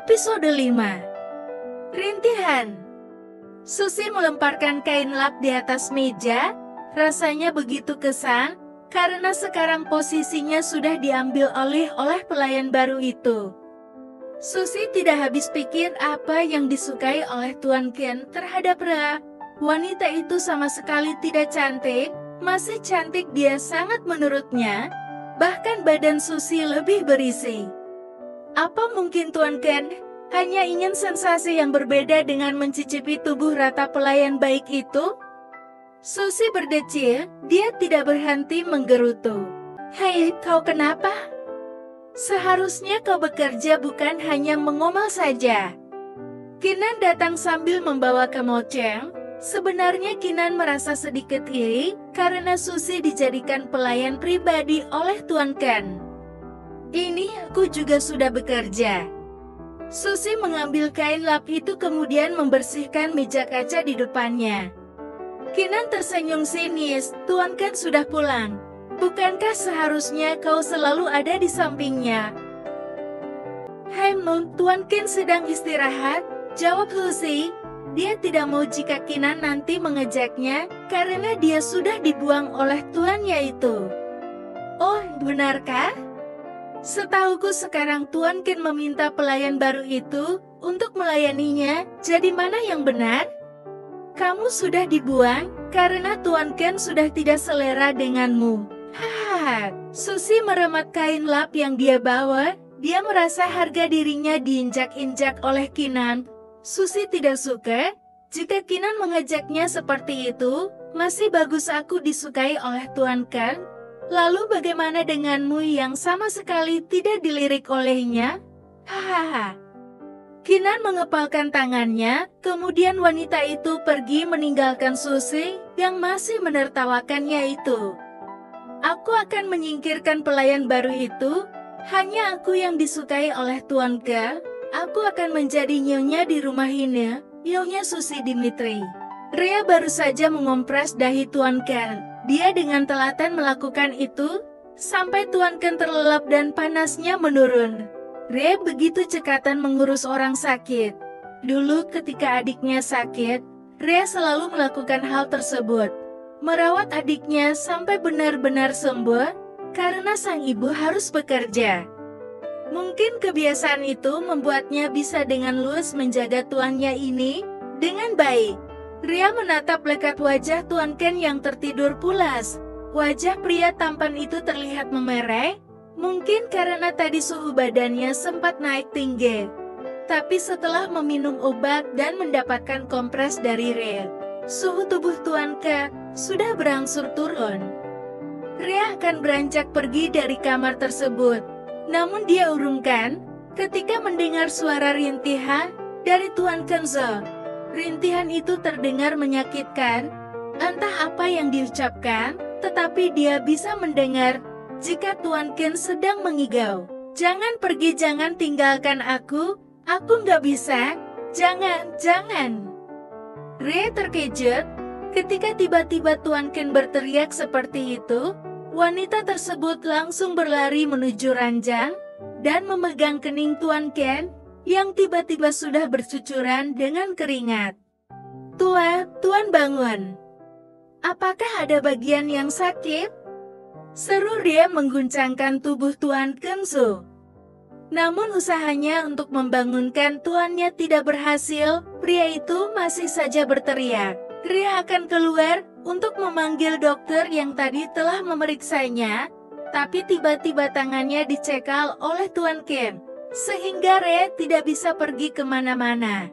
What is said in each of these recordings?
Episode 5. Rintihan. Susi melemparkan kain lap di atas meja. Rasanya begitu kesal, karena sekarang posisinya sudah diambil oleh pelayan baru itu. Susi tidak habis pikir apa yang disukai oleh Tuan Ken terhadap Rhea. Wanita itu sama sekali tidak cantik, masih cantik dia sangat menurutnya. Bahkan badan Susi lebih berisi. Apa mungkin Tuan Ken hanya ingin sensasi yang berbeda dengan mencicipi tubuh rata pelayan baik itu? Susi berdecil, dia tidak berhenti menggerutu. Hei, kau kenapa? Seharusnya kau bekerja bukan hanya mengomel saja. Kinan datang sambil membawa kemoceng. Sebenarnya Kinan merasa sedikit iri karena Susi dijadikan pelayan pribadi oleh Tuan Ken. Ini aku juga sudah bekerja. Susi mengambil kain lap itu kemudian membersihkan meja kaca di depannya. Kinan tersenyum sinis, Tuan Ken sudah pulang. Bukankah seharusnya kau selalu ada di sampingnya? Tuan Ken sedang istirahat, jawab Susi. Dia tidak mau jika Kinan nanti mengejaknya, karena dia sudah dibuang oleh tuannya itu. Oh, benarkah? Setahuku sekarang Tuan Ken meminta pelayan baru itu untuk melayaninya, jadi mana yang benar? Kamu sudah dibuang karena Tuan Ken sudah tidak selera denganmu. Hahaha, Susi meremat kain lap yang dia bawa, dia merasa harga dirinya diinjak-injak oleh Kinan. Susi tidak suka jika Kinan mengejaknya seperti itu. Masih bagus aku disukai oleh Tuan Ken. Lalu bagaimana denganmu yang sama sekali tidak dilirik olehnya? Hahaha. Kinan mengepalkan tangannya, kemudian wanita itu pergi meninggalkan Susi yang masih menertawakannya itu. Aku akan menyingkirkan pelayan baru itu, hanya aku yang disukai oleh Tuan Ken. Aku akan menjadi nyonya di rumah ini, nyonya Susi Dimitri. Rhea baru saja mengompres dahi Tuan Ken. Dia dengan telaten melakukan itu, sampai Tuan Ken terlelap dan panasnya menurun. Rhea begitu cekatan mengurus orang sakit. Dulu ketika adiknya sakit, Rhea selalu melakukan hal tersebut. Merawat adiknya sampai benar-benar sembuh, karena sang ibu harus bekerja. Mungkin kebiasaan itu membuatnya bisa dengan luas menjaga tuannya ini dengan baik. Rhea menatap lekat wajah Tuan Ken yang tertidur pulas. Wajah pria tampan itu terlihat memerah, mungkin karena tadi suhu badannya sempat naik tinggi. Tapi setelah meminum obat dan mendapatkan kompres dari Rhea, suhu tubuh Tuan Ken sudah berangsur turun. Rhea akan beranjak pergi dari kamar tersebut. Namun dia urungkan ketika mendengar suara rintihan dari Tuan Kenzo. Rintihan itu terdengar menyakitkan, entah apa yang diucapkan, tetapi dia bisa mendengar jika Tuan Ken sedang mengigau. Jangan pergi, jangan tinggalkan aku nggak bisa, jangan. Rhea terkejut ketika tiba-tiba Tuan Ken berteriak seperti itu. Wanita tersebut langsung berlari menuju ranjang dan memegang kening Tuan Ken yang tiba-tiba sudah bercucuran dengan keringat. Tuan bangun. Apakah ada bagian yang sakit? Seru dia mengguncangkan tubuh Tuan Kenzo. Namun usahanya untuk membangunkan tuannya tidak berhasil, pria itu masih saja berteriak. Rhea akan keluar untuk memanggil dokter yang tadi telah memeriksanya, tapi tiba-tiba tangannya dicekal oleh Tuan Ken, sehingga Rhea tidak bisa pergi kemana-mana.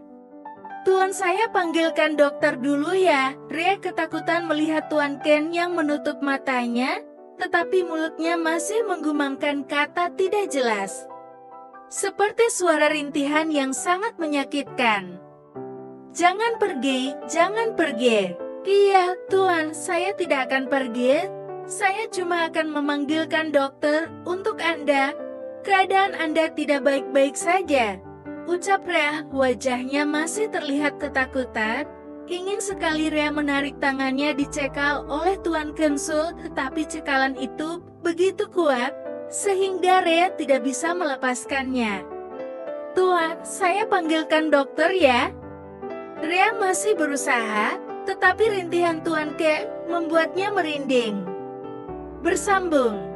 Tuan, saya panggilkan dokter dulu ya. Rhea ketakutan melihat Tuan Ken yang menutup matanya, tetapi mulutnya masih menggumamkan kata tidak jelas. Seperti suara rintihan yang sangat menyakitkan. Jangan pergi. Iya, Tuan, saya tidak akan pergi. Saya cuma akan memanggilkan dokter untuk Anda. Keadaan Anda tidak baik-baik saja. Ucap Rhea, wajahnya masih terlihat ketakutan. Ingin sekali Rhea menarik tangannya dicekal oleh Tuan Kenzo, tetapi cekalan itu begitu kuat, sehingga Rhea tidak bisa melepaskannya. Tuan, saya panggilkan dokter ya. Rea masih berusaha, tetapi rintihan Tuan Ke membuatnya merinding. Bersambung.